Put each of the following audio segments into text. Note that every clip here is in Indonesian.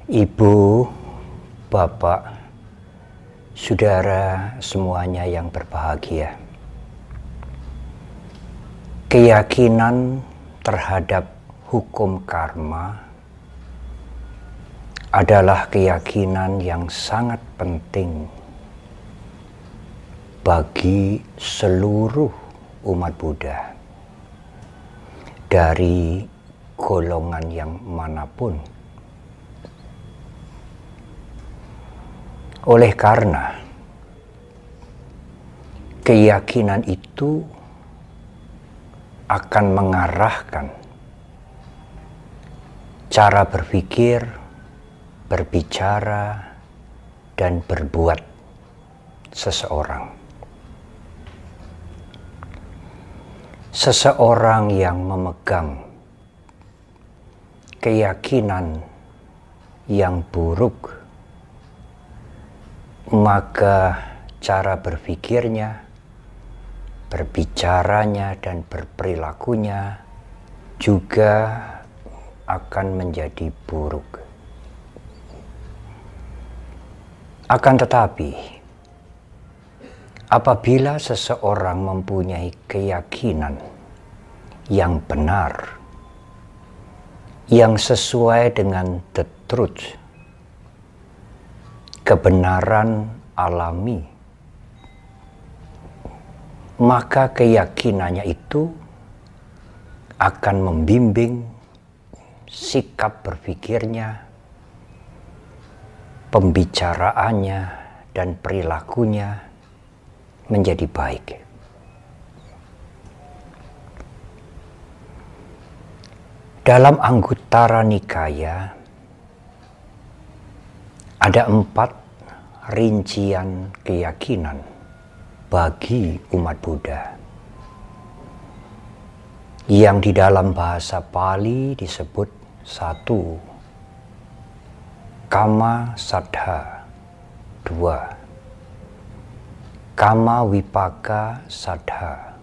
Ibu, Bapak, Saudara semuanya yang berbahagia. Keyakinan terhadap hukum karma adalah keyakinan yang sangat penting bagi seluruh umat Buddha dari golongan yang manapun. Oleh karena keyakinan itu akan mengarahkan cara berpikir, berbicara, dan berbuat seseorang. Seseorang yang memegang keyakinan yang buruk, maka cara berpikirnya, berbicaranya, dan berperilakunya juga akan menjadi buruk. Akan tetapi, apabila seseorang mempunyai keyakinan yang benar, yang sesuai dengan the truth, kebenaran alami, maka keyakinannya itu akan membimbing sikap berpikirnya, pembicaraannya, dan perilakunya menjadi baik. Dalam Anguttara Nikaya ada 4 rincian keyakinan bagi umat Buddha yang di dalam bahasa Pali disebut 1. Kama Saddha, 2. Kama Vipaka Saddha,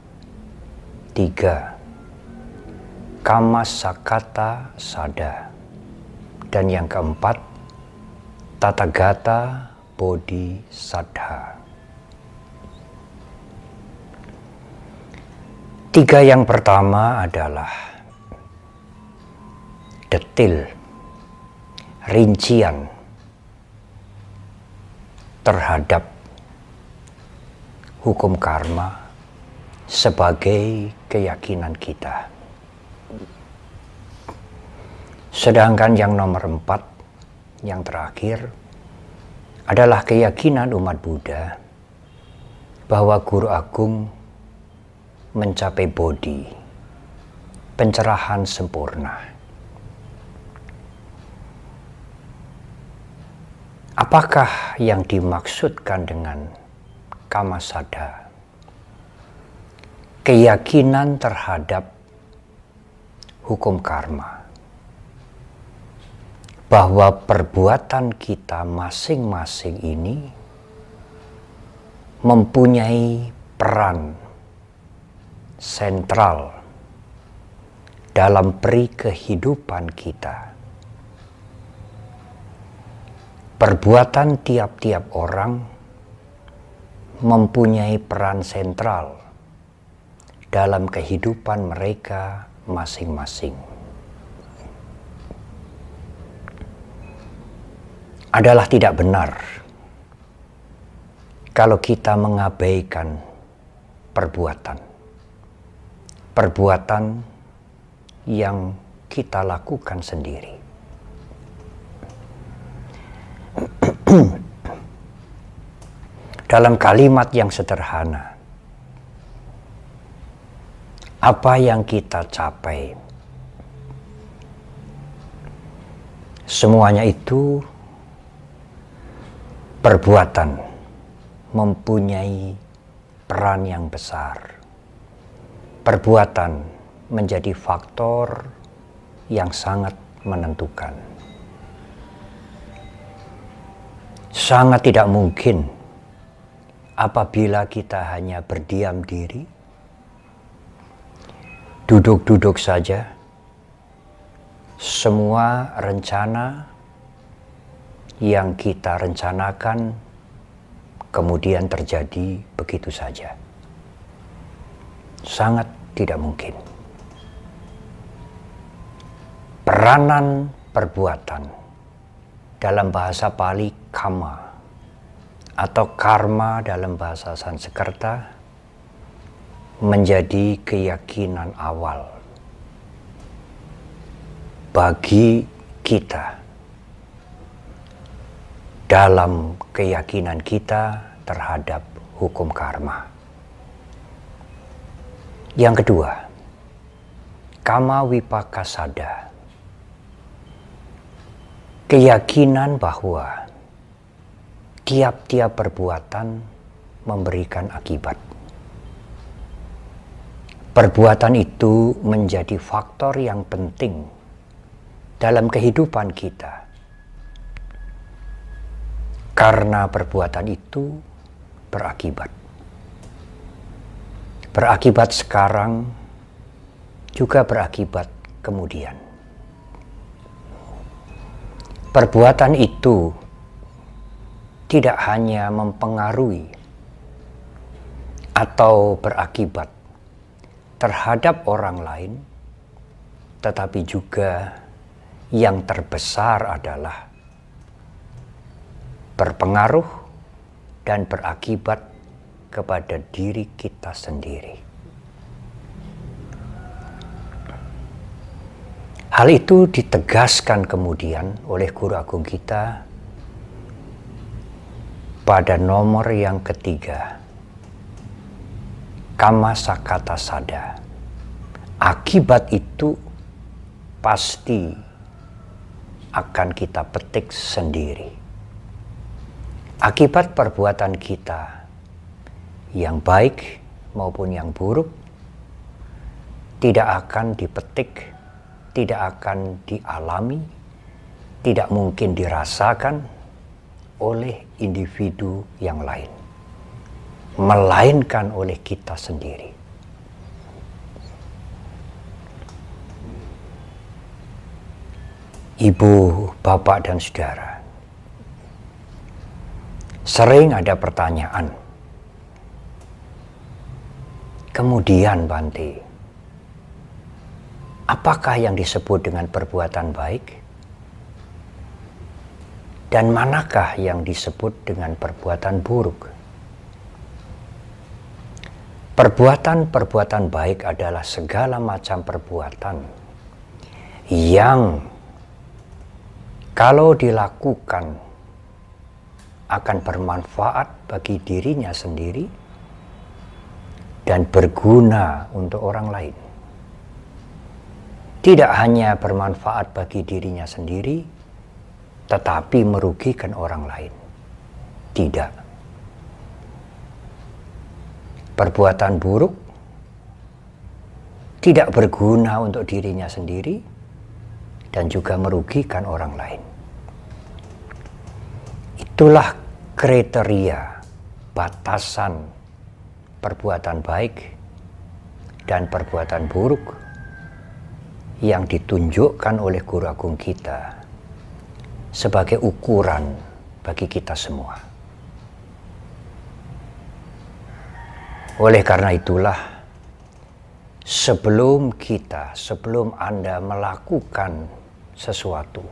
3. Kama Sakata Saddha, dan yang keempat, Tathagata Bodhisattva. 3 yang pertama adalah detil, rincian terhadap hukum karma sebagai keyakinan kita. Sedangkan yang nomor 4, yang terakhir, adalah keyakinan umat Buddha bahwa Guru Agung mencapai bodhi, pencerahan sempurna. Apakah yang dimaksudkan dengan Kama Saddha? Keyakinan terhadap hukum karma, bahwa perbuatan kita masing-masing ini mempunyai peran sentral dalam peri kehidupan kita. Perbuatan tiap-tiap orang mempunyai peran sentral dalam kehidupan mereka masing-masing. Adalah tidak benar kalau kita mengabaikan perbuatan yang kita lakukan sendiri. Dalam kalimat yang sederhana, apa yang kita capai, semuanya itu perbuatan mempunyai peran yang besar. Perbuatan menjadi faktor yang sangat menentukan. Sangat tidak mungkin apabila kita hanya berdiam diri, duduk-duduk saja, semua rencana yang kita rencanakan kemudian terjadi begitu saja. Sangat tidak mungkin. Peranan perbuatan dalam bahasa Pali kama atau karma dalam bahasa Sanskerta menjadi keyakinan awal bagi kita dalam keyakinan kita terhadap hukum karma. Yang kedua, kama wipakasada, keyakinan bahwa tiap-tiap perbuatan memberikan akibat. Perbuatan itu menjadi faktor yang penting dalam kehidupan kita. Karena perbuatan itu berakibat. Berakibat sekarang, juga berakibat kemudian. Perbuatan itu tidak hanya mempengaruhi atau berakibat terhadap orang lain, tetapi juga yang terbesar adalah berpengaruh dan berakibat kepada diri kita sendiri. Hal itu ditegaskan kemudian oleh Guru Agung kita pada nomor yang ketiga, kama sakata sada. Akibat itu pasti akan kita petik sendiri. Akibat perbuatan kita yang baik maupun yang buruk tidak akan dipetik, tidak akan dialami, tidak mungkin dirasakan oleh individu yang lain, melainkan oleh kita sendiri. Ibu, bapak, dan saudara, sering ada pertanyaan, kemudian Bante, apakah yang disebut dengan perbuatan baik? Dan manakah yang disebut dengan perbuatan buruk? Perbuatan-perbuatan baik adalah segala macam perbuatan yang kalau dilakukan akan bermanfaat bagi dirinya sendiri dan berguna untuk orang lain. Tidak hanya bermanfaat bagi dirinya sendiri, tetapi merugikan orang lain. Tidak. Perbuatan buruk tidak berguna untuk dirinya sendiri dan juga merugikan orang lain. Itulah kriteria batasan perbuatan baik dan perbuatan buruk yang ditunjukkan oleh Guru Agung kita sebagai ukuran bagi kita semua. Oleh karena itulah, sebelum Anda melakukan sesuatu,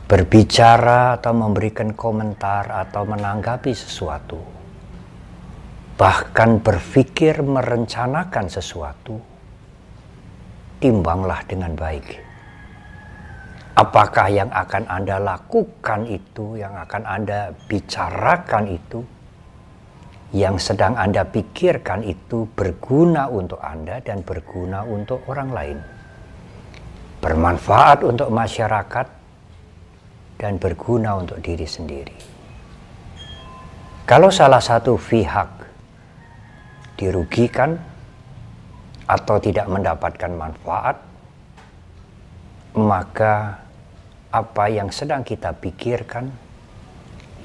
berbicara atau memberikan komentar atau menanggapi sesuatu, bahkan berpikir merencanakan sesuatu, timbanglah dengan baik. Apakah yang akan Anda lakukan itu, yang akan Anda bicarakan itu, yang sedang Anda pikirkan itu berguna untuk Anda dan berguna untuk orang lain, bermanfaat untuk masyarakat, dan berguna untuk diri sendiri. Kalau salah satu pihak dirugikan atau tidak mendapatkan manfaat, maka apa yang sedang kita pikirkan,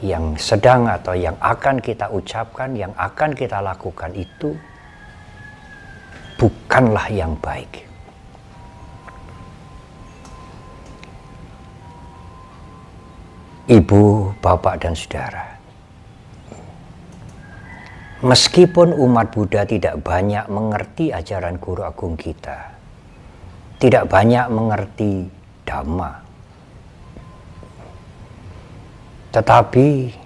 yang sedang atau yang akan kita ucapkan, yang akan kita lakukan itu bukanlah yang baik. Ibu, bapak, dan saudara, meskipun umat Buddha tidak banyak mengerti ajaran Guru Agung kita, tidak banyak mengerti Dhamma, tetapi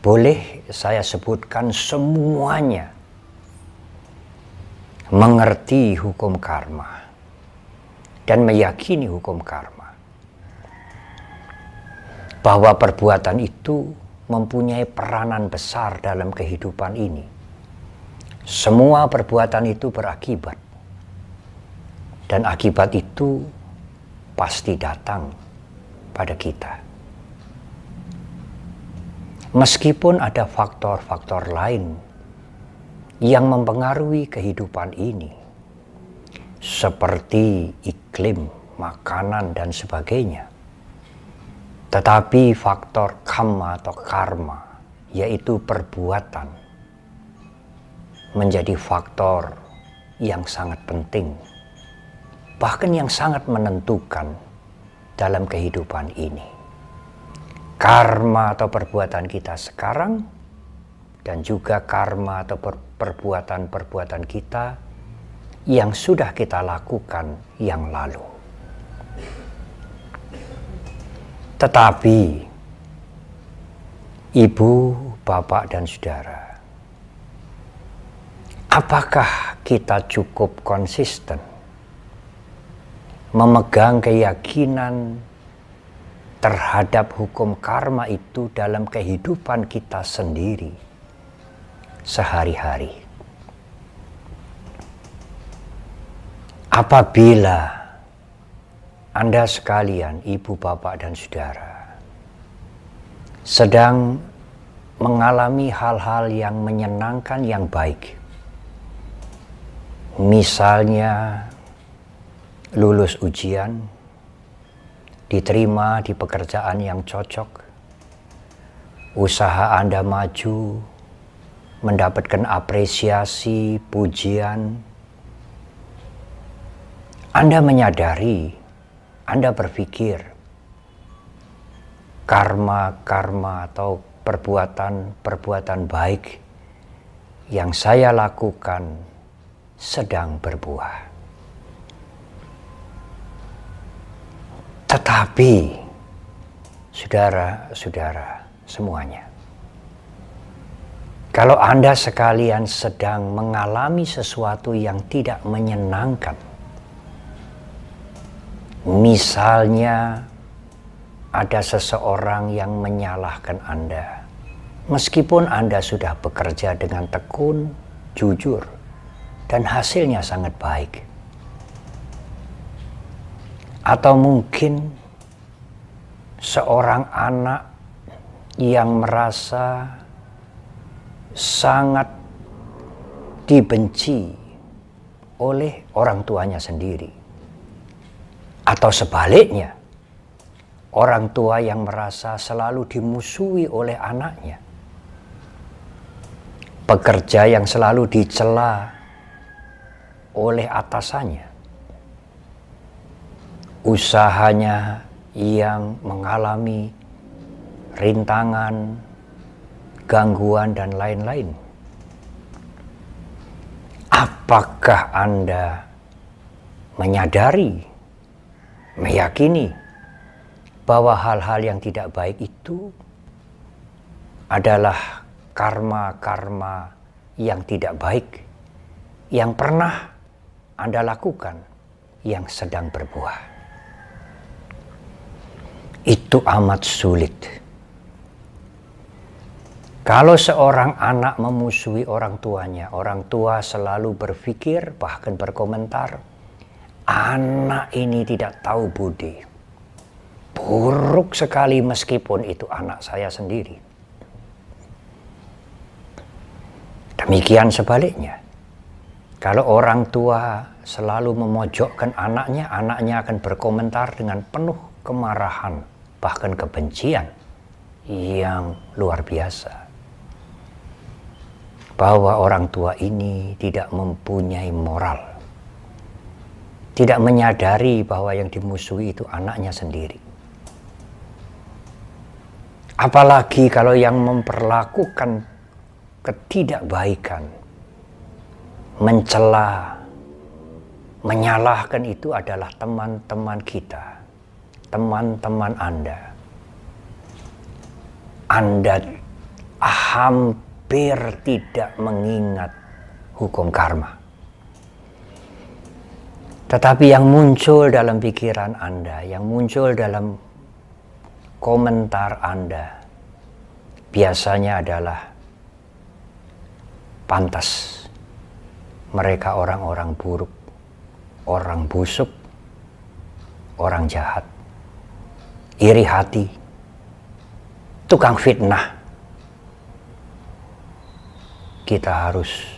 boleh saya sebutkan semuanya mengerti hukum karma dan meyakini hukum karma. Bahwa perbuatan itu mempunyai peranan besar dalam kehidupan ini. Semua perbuatan itu berakibat. Dan akibat itu pasti datang pada kita. Meskipun ada faktor-faktor lain yang mempengaruhi kehidupan ini, seperti iklim, makanan, dan sebagainya. Tetapi faktor kamma atau karma, yaitu perbuatan, menjadi faktor yang sangat penting, bahkan yang sangat menentukan dalam kehidupan ini. Karma atau perbuatan kita sekarang, dan juga karma atau perbuatan-perbuatan kita yang sudah kita lakukan yang lalu. Tetapi, ibu, bapak, dan saudara, apakah kita cukup konsisten memegang keyakinan terhadap hukum karma itu dalam kehidupan kita sendiri sehari-hari? Apabila Anda sekalian, ibu, bapak, dan saudara, sedang mengalami hal-hal yang menyenangkan, yang baik, misalnya lulus ujian, diterima di pekerjaan yang cocok, usaha Anda maju, mendapatkan apresiasi, pujian, Anda menyadari, Anda berpikir, karma-karma atau perbuatan-perbuatan baik yang saya lakukan sedang berbuah. Tetapi, saudara-saudara semuanya, kalau Anda sekalian sedang mengalami sesuatu yang tidak menyenangkan, misalnya ada seseorang yang menyalahkan Anda, meskipun Anda sudah bekerja dengan tekun, jujur, dan hasilnya sangat baik. Atau mungkin seorang anak yang merasa sangat dibenci oleh orang tuanya sendiri. Atau sebaliknya, orang tua yang merasa selalu dimusuhi oleh anaknya. Pekerja yang selalu dicela oleh atasannya. Usahanya yang mengalami rintangan, gangguan, dan lain-lain. Apakah Anda menyadari, meyakini bahwa hal-hal yang tidak baik itu adalah karma-karma yang tidak baik yang pernah Anda lakukan, yang sedang berbuah? Itu amat sulit. Kalau seorang anak memusuhi orang tuanya, orang tua selalu berpikir, bahkan berkomentar, anak ini tidak tahu budi. Buruk sekali meskipun itu anak saya sendiri. Demikian sebaliknya. Kalau orang tua selalu memojokkan anaknya, anaknya akan berkomentar dengan penuh kemarahan, bahkan kebencian yang luar biasa. Bahwa orang tua ini tidak mempunyai moral. Tidak menyadari bahwa yang dimusuhi itu anaknya sendiri. Apalagi kalau yang memperlakukan ketidakbaikan, mencela, menyalahkan itu adalah teman-teman kita, teman-teman Anda. Anda hampir tidak mengingat hukum karma. Tetapi yang muncul dalam pikiran Anda, yang muncul dalam komentar Anda, biasanya adalah pantas mereka orang-orang buruk, orang busuk, orang jahat, iri hati, tukang fitnah. Kita harus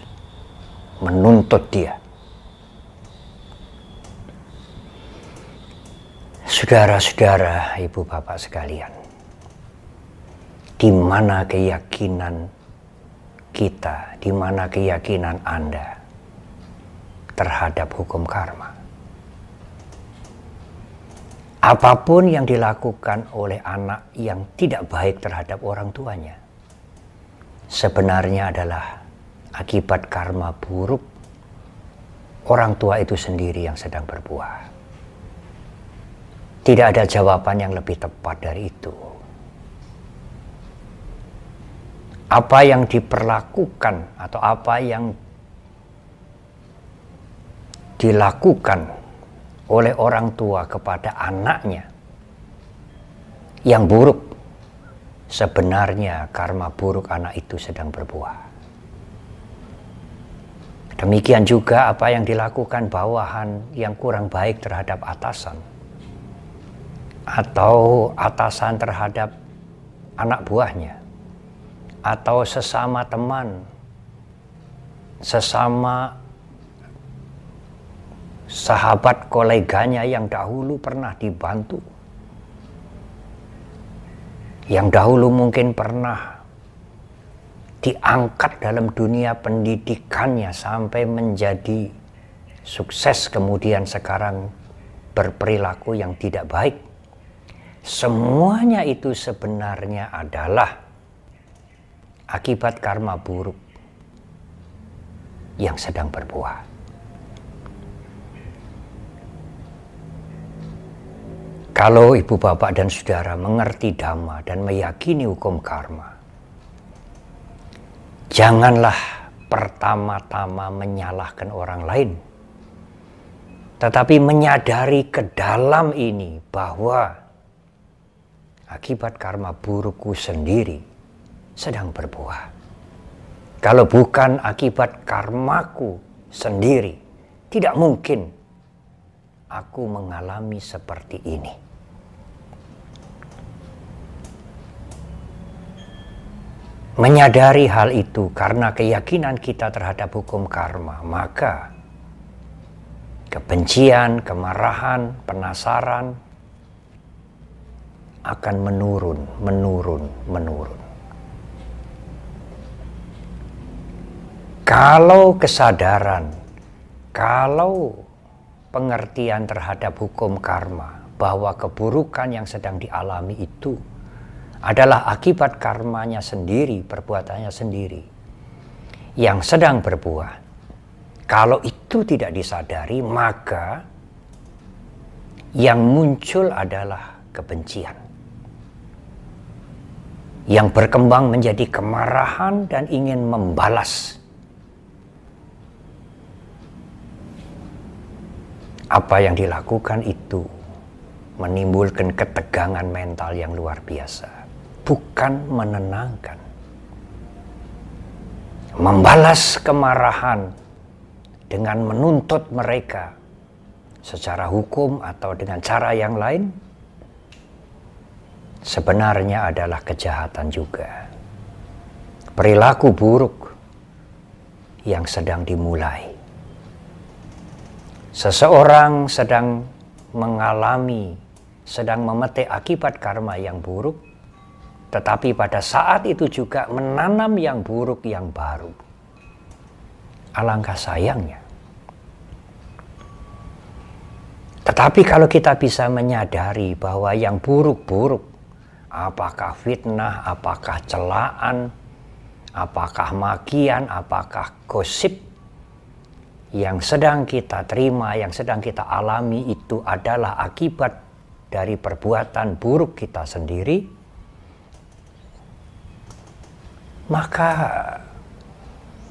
menuntut dia. Saudara-saudara, ibu bapak sekalian, di mana keyakinan kita, di mana keyakinan Anda terhadap hukum karma? Apapun yang dilakukan oleh anak yang tidak baik terhadap orang tuanya, sebenarnya adalah akibat karma buruk orang tua itu sendiri yang sedang berbuah. Tidak ada jawaban yang lebih tepat dari itu. Apa yang diperlakukan atau apa yang dilakukan oleh orang tua kepada anaknya yang buruk, sebenarnya karma buruk anak itu sedang berbuah. Demikian juga apa yang dilakukan bawahan yang kurang baik terhadap atasan, atau atasan terhadap anak buahnya, atau sesama teman, sesama sahabat koleganya yang dahulu pernah dibantu, yang dahulu mungkin pernah diangkat dalam dunia pendidikannya sampai menjadi sukses, kemudian sekarang berperilaku yang tidak baik. Semuanya itu sebenarnya adalah akibat karma buruk yang sedang berbuah. Kalau ibu bapak dan saudara mengerti Dhamma dan meyakini hukum karma, janganlah pertama-tama menyalahkan orang lain, tetapi menyadari ke dalam ini bahwa akibat karma burukku sendiri sedang berbuah. Kalau bukan akibat karmaku sendiri, tidak mungkin aku mengalami seperti ini. Menyadari hal itu karena keyakinan kita terhadap hukum karma, maka kebencian, kemarahan, penasaran akan menurun. Kalau kesadaran, kalau pengertian terhadap hukum karma bahwa keburukan yang sedang dialami itu adalah akibat karmanya sendiri, perbuatannya sendiri yang sedang berbuah. Kalau itu tidak disadari, maka yang muncul adalah kebencian, yang berkembang menjadi kemarahan dan ingin membalas apa yang dilakukan itu. Menimbulkan ketegangan mental yang luar biasa, bukan menenangkan. Membalas kemarahan dengan menuntut mereka secara hukum atau dengan cara yang lain sebenarnya adalah kejahatan juga. Perilaku buruk yang sedang dimulai. Seseorang sedang mengalami, sedang memetik akibat karma yang buruk, tetapi pada saat itu juga menanam yang buruk yang baru. Alangkah sayangnya. Tetapi kalau kita bisa menyadari bahwa yang buruk-buruk apakah fitnah, apakah celaan, apakah makian, apakah gosip yang sedang kita terima, yang sedang kita alami itu adalah akibat dari perbuatan buruk kita sendiri, maka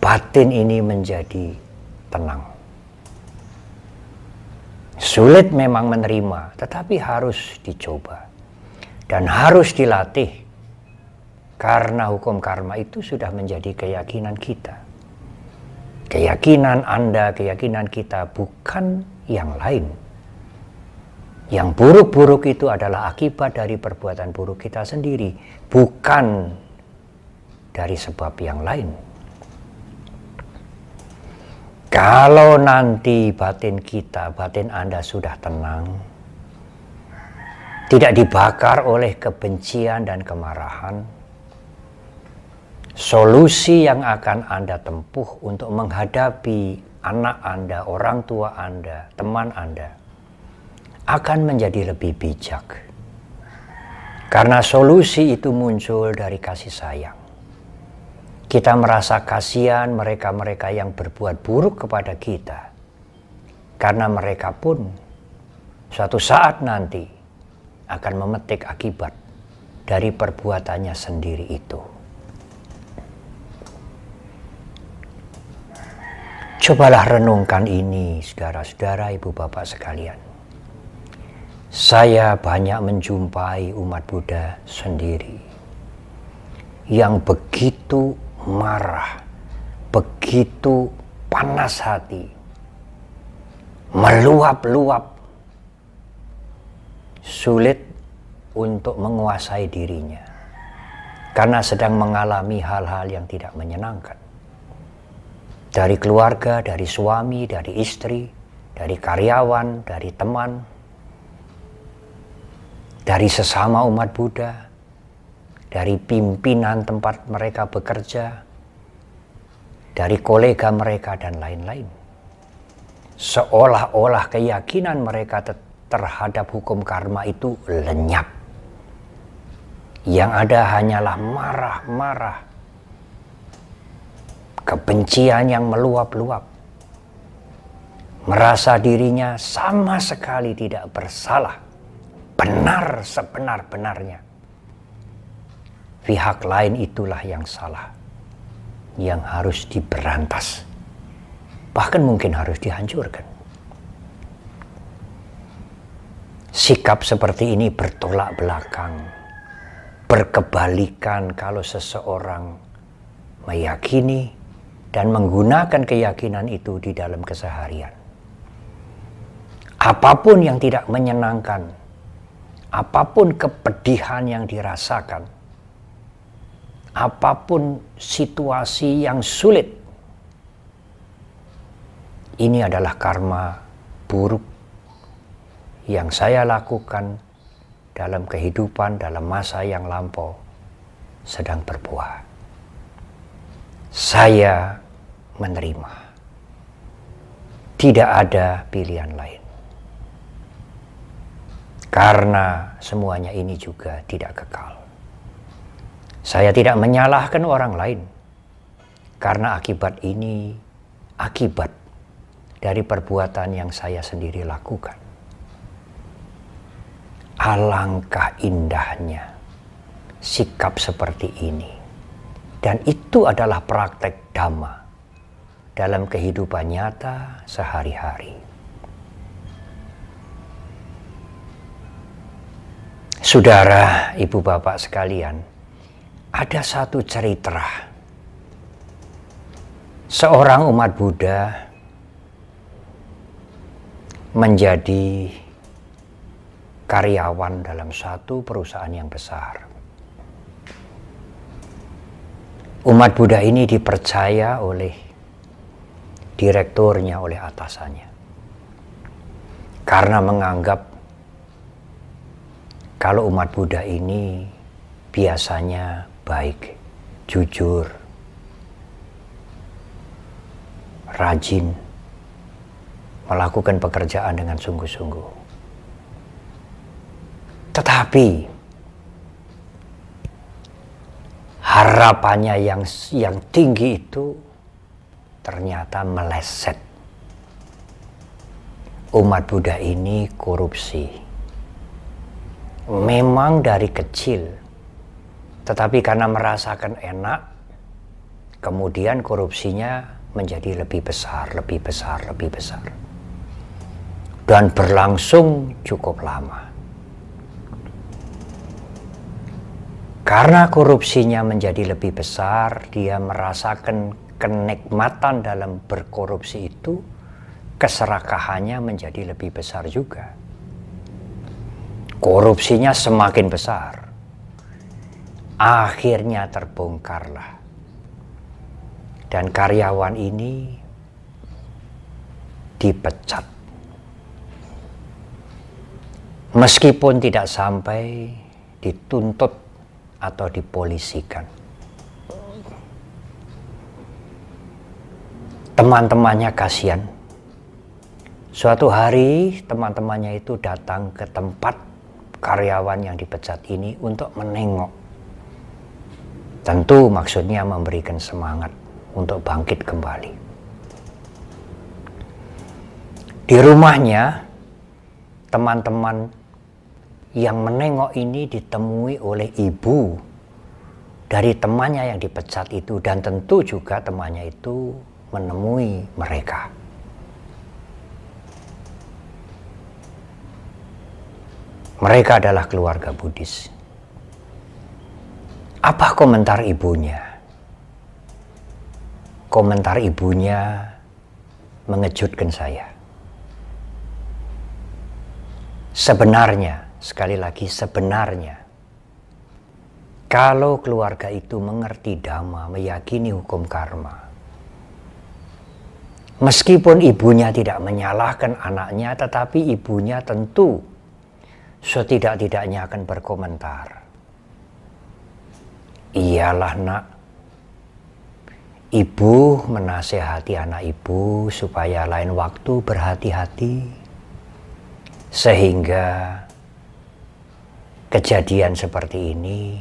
batin ini menjadi tenang. Sulit memang menerima, tetapi harus dicoba dan harus dilatih, karena hukum karma itu sudah menjadi keyakinan kita. Keyakinan Anda, keyakinan kita, bukan yang lain. Yang buruk-buruk itu adalah akibat dari perbuatan buruk kita sendiri, bukan dari sebab yang lain. Kalau nanti batin kita, batin Anda sudah tenang, tidak dibakar oleh kebencian dan kemarahan, solusi yang akan Anda tempuh untuk menghadapi anak Anda, orang tua Anda, teman Anda, akan menjadi lebih bijak. Karena solusi itu muncul dari kasih sayang. Kita merasa kasihan mereka-mereka yang berbuat buruk kepada kita, karena mereka pun suatu saat nanti akan memetik akibat dari perbuatannya sendiri itu. Cobalah renungkan ini, saudara-saudara, ibu bapak sekalian. Saya banyak menjumpai umat Buddha sendiri yang begitu marah, begitu panas hati, meluap-luap, sulit untuk menguasai dirinya karena sedang mengalami hal-hal yang tidak menyenangkan. Dari keluarga, dari suami, dari istri, dari karyawan, dari teman, dari sesama umat Buddha, dari pimpinan tempat mereka bekerja, dari kolega mereka, dan lain-lain. Seolah-olah keyakinan mereka terhadap hukum karma itu lenyap. Yang ada hanyalah marah-marah, kebencian yang meluap-luap, merasa dirinya sama sekali tidak bersalah, benar sebenar-benarnya. Pihak lain itulah yang salah, yang harus diberantas, bahkan mungkin harus dihancurkan. Sikap seperti ini bertolak belakang, berkebalikan kalau seseorang meyakini dan menggunakan keyakinan itu di dalam keseharian. Apapun yang tidak menyenangkan, apapun kepedihan yang dirasakan, apapun situasi yang sulit, ini adalah karma buruk yang saya lakukan dalam kehidupan, dalam masa yang lampau sedang berbuah. Saya menerima. Tidak ada pilihan lain. Karena semuanya ini juga tidak kekal. Saya tidak menyalahkan orang lain, karena akibat ini akibat dari perbuatan yang saya sendiri lakukan. Alangkah indahnya sikap seperti ini, dan itu adalah praktek Dhamma dalam kehidupan nyata sehari-hari. Saudara, ibu bapak sekalian, ada satu cerita seorang umat Buddha menjadi karyawan dalam satu perusahaan yang besar. Umat Buddha ini dipercaya oleh direkturnya, oleh atasannya, karena menganggap kalau umat Buddha ini biasanya baik, jujur, rajin, melakukan pekerjaan dengan sungguh-sungguh. Tetapi harapannya yang tinggi itu ternyata meleset. Umat Buddha ini korupsi. Memang dari kecil, tetapi karena merasakan enak, kemudian korupsinya menjadi lebih besar, lebih besar, lebih besar. Dan berlangsung cukup lama. Karena korupsinya menjadi lebih besar, dia merasakan kenikmatan dalam berkorupsi itu, keserakahannya menjadi lebih besar juga. Korupsinya semakin besar. Akhirnya terbongkarlah. Dan karyawan ini dipecat. Meskipun tidak sampai dituntut atau dipolisikan. Teman-temannya kasihan. Suatu hari teman-temannya itu datang ke tempat karyawan yang dipecat ini untuk menengok. Tentu maksudnya memberikan semangat untuk bangkit kembali. Di rumahnya, teman-teman yang menengok ini ditemui oleh ibu dari temannya yang dipecat itu, dan tentu juga temannya itu menemui mereka. Mereka adalah keluarga Buddhis. Apa komentar ibunya? Komentar ibunya mengejutkan saya. Sebenarnya, sekali lagi sebenarnya, kalau keluarga itu mengerti Dhamma, meyakini hukum karma, meskipun ibunya tidak menyalahkan anaknya, tetapi ibunya tentu setidak-tidaknya akan berkomentar. Iyalah nak, ibu menasehati anak ibu supaya lain waktu berhati-hati, sehingga kejadian seperti ini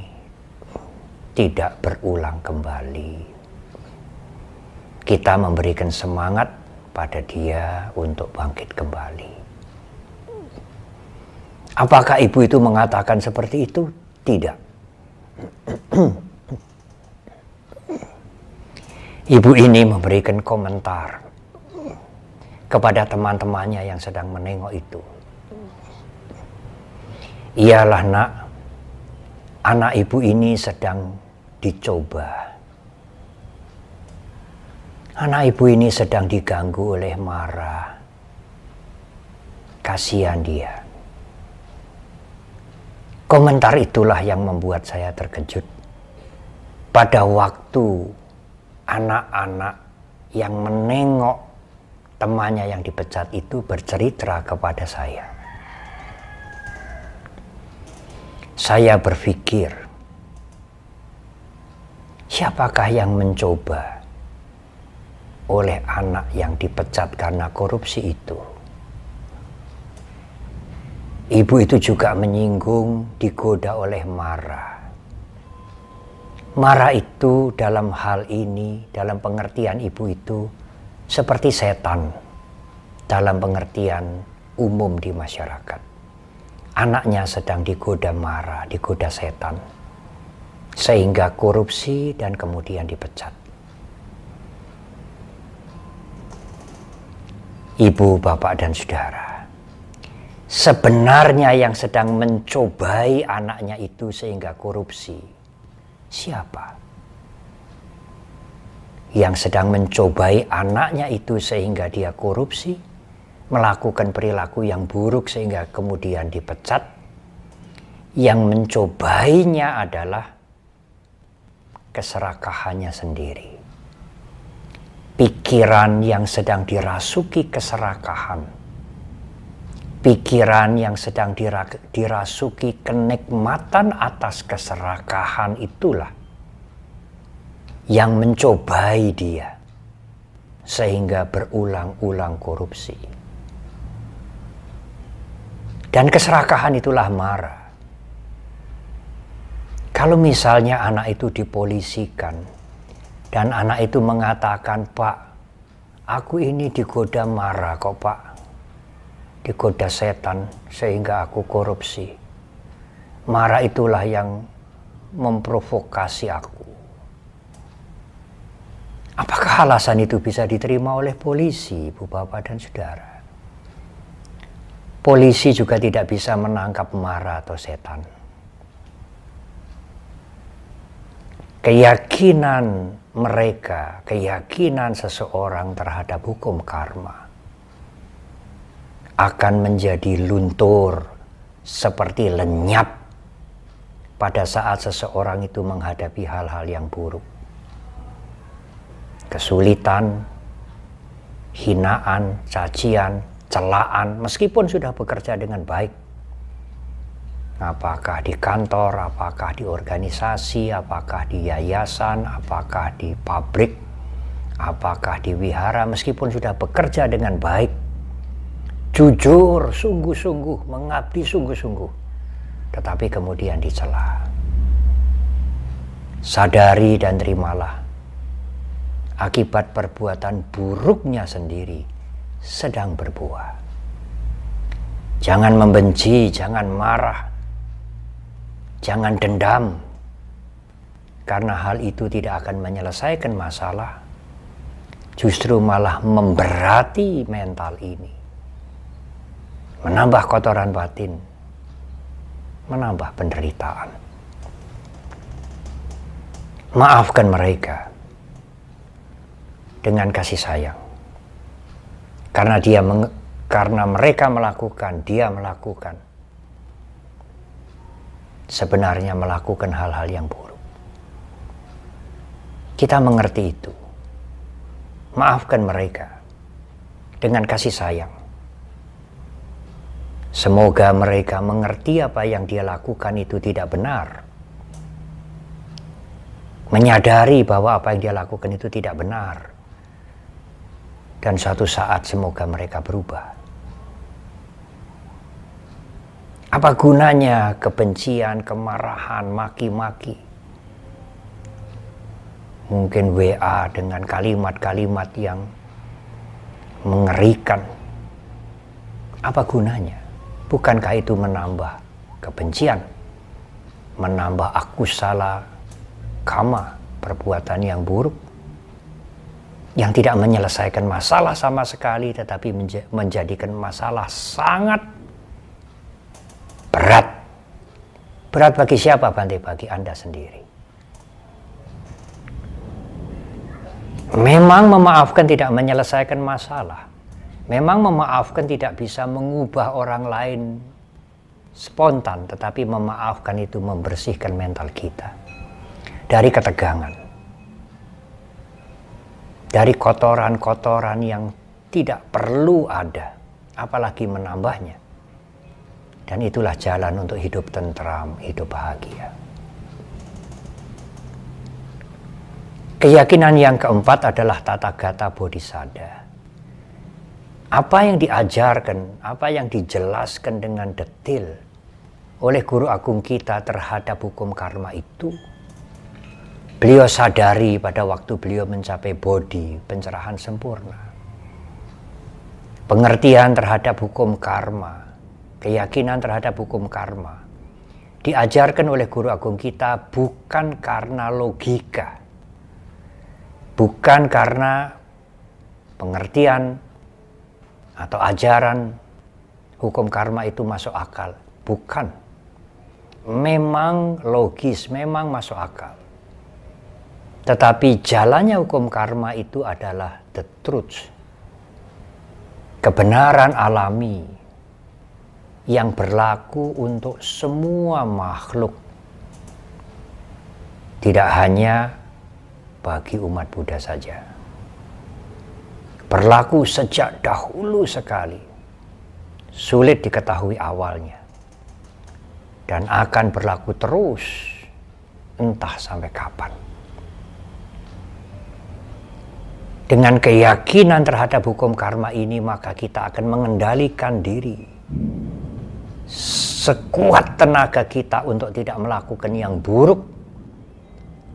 tidak berulang kembali. Kita memberikan semangat pada dia untuk bangkit kembali. Apakah ibu itu mengatakan seperti itu? Tidak. Ibu ini memberikan komentar kepada teman-temannya yang sedang menengok itu. Iyalah nak, anak ibu ini sedang dicoba. Anak ibu ini sedang diganggu oleh Mara. Kasihan dia. Komentar itulah yang membuat saya terkejut. Pada waktu anak-anak yang menengok temannya yang dipecat itu bercerita kepada saya. Saya berpikir, siapakah yang mencoba oleh anak yang dipecat karena korupsi itu? Ibu itu juga menyinggung digoda oleh Mara. Mara itu dalam hal ini, dalam pengertian ibu itu, seperti setan dalam pengertian umum di masyarakat. Anaknya sedang digoda Mara, digoda setan, sehingga korupsi dan kemudian dipecat. Ibu, bapak, dan saudara, sebenarnya yang sedang mencobai anaknya itu sehingga korupsi, siapa? Yang sedang mencobai anaknya itu sehingga dia korupsi, melakukan perilaku yang buruk sehingga kemudian dipecat. Yang mencobainya adalah keserakahannya sendiri. Pikiran yang sedang dirasuki keserakahan. Pikiran yang sedang dirasuki kenikmatan atas keserakahan itulah yang mencobai dia sehingga berulang-ulang korupsi. Dan keserakahan itulah Mara. Kalau misalnya anak itu dipolisikan dan anak itu mengatakan, "Pak, aku ini digoda marah kok Pak, digoda setan sehingga aku korupsi. Marah itulah yang memprovokasi aku." Apakah alasan itu bisa diterima oleh polisi, Ibu, Bapak, dan Saudara? Polisi juga tidak bisa menangkap marah atau setan. Keyakinan mereka, keyakinan seseorang terhadap hukum karma akan menjadi luntur seperti lenyap pada saat seseorang itu menghadapi hal-hal yang buruk. Kesulitan, hinaan, cacian, celaan, meskipun sudah bekerja dengan baik. Apakah di kantor, apakah di organisasi, apakah di yayasan, apakah di pabrik, apakah di wihara, meskipun sudah bekerja dengan baik, jujur, sungguh-sungguh, mengabdi sungguh-sungguh, tetapi kemudian dicela. Sadari dan terimalah, akibat perbuatan buruknya sendiri sedang berbuah. Jangan membenci, jangan marah, jangan dendam, karena hal itu tidak akan menyelesaikan masalah, justru malah memberati mental ini, menambah kotoran batin, menambah penderitaan. Maafkan mereka dengan kasih sayang, karena mereka melakukan, dia melakukan, sebenarnya melakukan hal-hal yang buruk. Kita mengerti itu. Maafkan mereka dengan kasih sayang. Semoga mereka mengerti apa yang dia lakukan itu tidak benar. Menyadari bahwa apa yang dia lakukan itu tidak benar. Dan suatu saat semoga mereka berubah. Apa gunanya kebencian, kemarahan, maki-maki? Mungkin WA dengan kalimat-kalimat yang mengerikan. Apa gunanya? Bukankah itu menambah kebencian? Menambah akusala kama, perbuatan yang buruk? Yang tidak menyelesaikan masalah sama sekali, tetapi menjadikan masalah sangat berat. Berat bagi siapa, Bante? Bagi Anda sendiri. Memang memaafkan tidak menyelesaikan masalah. Memang memaafkan tidak bisa mengubah orang lain spontan, tetapi memaafkan itu membersihkan mental kita dari ketegangan, dari kotoran-kotoran yang tidak perlu ada, apalagi menambahnya. Dan itulah jalan untuk hidup tentram, hidup bahagia. Keyakinan yang keempat adalah Tathagata Bodhisattva. Apa yang diajarkan, apa yang dijelaskan dengan detail oleh Guru Agung kita terhadap hukum karma itu, beliau sadari pada waktu beliau mencapai bodhi, pencerahan sempurna. Pengertian terhadap hukum karma, keyakinan terhadap hukum karma diajarkan oleh Guru Agung kita bukan karena logika, bukan karena pengertian atau ajaran hukum karma itu masuk akal. Bukan. Memang logis, memang masuk akal. Tetapi jalannya hukum karma itu adalah the truth. Kebenaran alami yang berlaku untuk semua makhluk. Tidak hanya bagi umat Buddha saja. Berlaku sejak dahulu sekali. Sulit diketahui awalnya. Dan akan berlaku terus entah sampai kapan. Dengan keyakinan terhadap hukum karma ini, maka kita akan mengendalikan diri. sekuat tenaga kita untuk tidak melakukan yang buruk,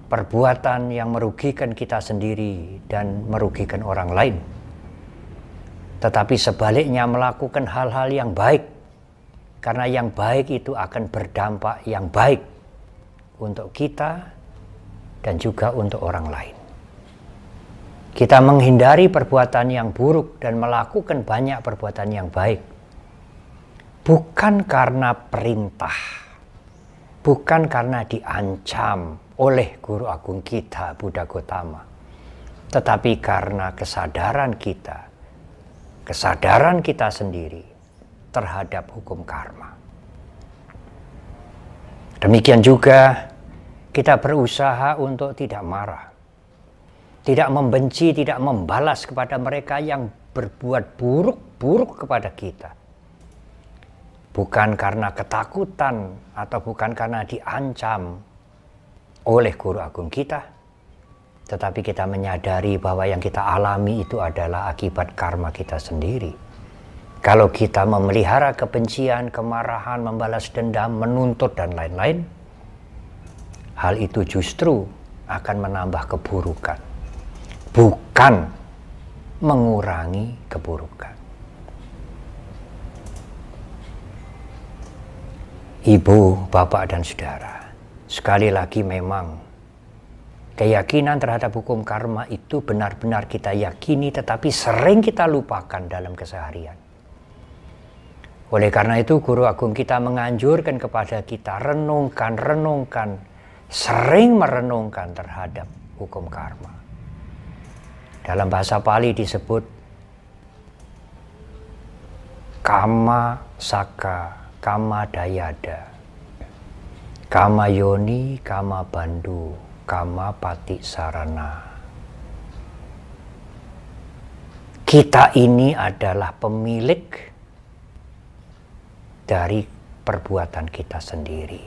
perbuatan yang merugikan kita sendiri dan merugikan orang lain. Tetapi sebaliknya melakukan hal-hal yang baik, karena yang baik itu akan berdampak yang baik untuk kita dan juga untuk orang lain. Kita menghindari perbuatan yang buruk dan melakukan banyak perbuatan yang baik, bukan karena perintah, bukan karena diancam oleh guru agung kita, Buddha Gautama, tetapi karena kesadaran kita sendiri terhadap hukum karma. Demikian juga kita berusaha untuk tidak marah, tidak membenci, tidak membalas kepada mereka yang berbuat buruk-buruk kepada kita. Bukan karena ketakutan atau bukan karena diancam oleh guru agung kita, tetapi kita menyadari bahwa yang kita alami itu adalah akibat karma kita sendiri. Kalau kita memelihara kebencian, kemarahan, membalas dendam, menuntut dan lain-lain, hal itu justru akan menambah keburukan, bukan mengurangi keburukan. Ibu, bapak, dan saudara, sekali lagi memang keyakinan terhadap hukum karma itu benar-benar kita yakini, tetapi sering kita lupakan dalam keseharian. Oleh karena itu, guru agung kita menganjurkan kepada kita renungkan, sering merenungkan terhadap hukum karma. Dalam bahasa Pali disebut kama saka, kama dayada, kama yoni, kama bandu, kama pati sarana. Kita ini adalah pemilik dari perbuatan kita sendiri,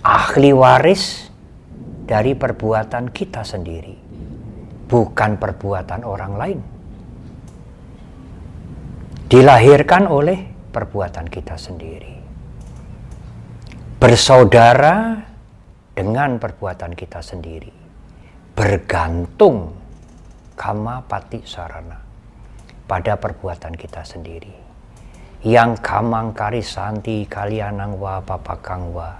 ahli waris dari perbuatan kita sendiri, bukan perbuatan orang lain. Dilahirkan oleh perbuatan kita sendiri, bersaudara dengan perbuatan kita sendiri, bergantung kama pati sarana pada perbuatan kita sendiri. Yang kamang karisanti kalianang wa papakang wa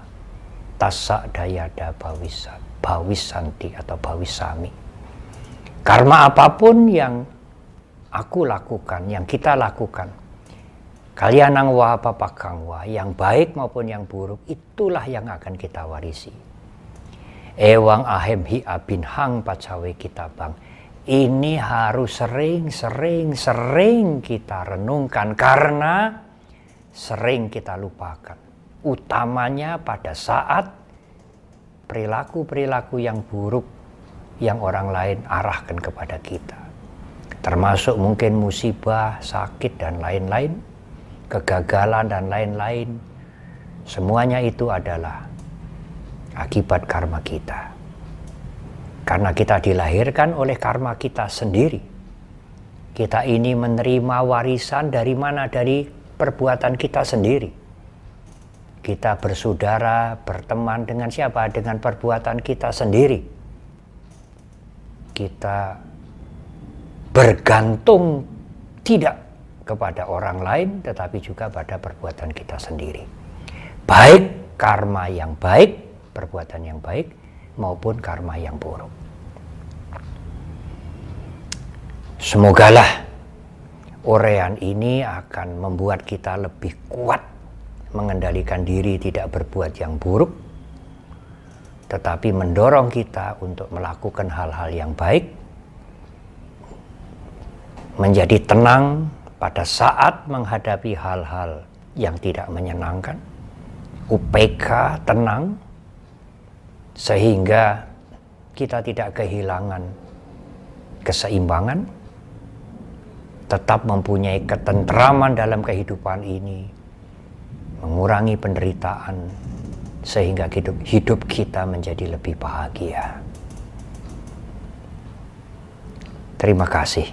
tasak dayada bawisanti atau bawisami. Karma apapun yang aku lakukan, yang kita lakukan, kalianang wa papakang wa, yang baik maupun yang buruk, itulah yang akan kita warisi. Ewang ahem hi abin hang pacawe kita bang. Ini harus sering kita renungkan, karena sering kita lupakan. Utamanya pada saat perilaku-perilaku yang buruk yang orang lain arahkan kepada kita. Termasuk mungkin musibah, sakit, dan lain-lain, kegagalan, dan lain-lain. Semuanya itu adalah akibat karma kita. Karena kita dilahirkan oleh karma kita sendiri. Kita ini menerima warisan dari mana? Dari perbuatan kita sendiri. Kita bersaudara, berteman dengan siapa? Dengan perbuatan kita sendiri. Kita bergantung tidak kepada orang lain, tetapi juga pada perbuatan kita sendiri. Baik karma yang baik, perbuatan yang baik, maupun karma yang buruk. Semogalah uraian ini akan membuat kita lebih kuat mengendalikan diri tidak berbuat yang buruk, tetapi mendorong kita untuk melakukan hal-hal yang baik, menjadi tenang pada saat menghadapi hal-hal yang tidak menyenangkan, UPK, tenang, sehingga kita tidak kehilangan keseimbangan, tetap mempunyai ketentraman dalam kehidupan ini, mengurangi penderitaan, sehingga hidup kita menjadi lebih bahagia. Terima kasih.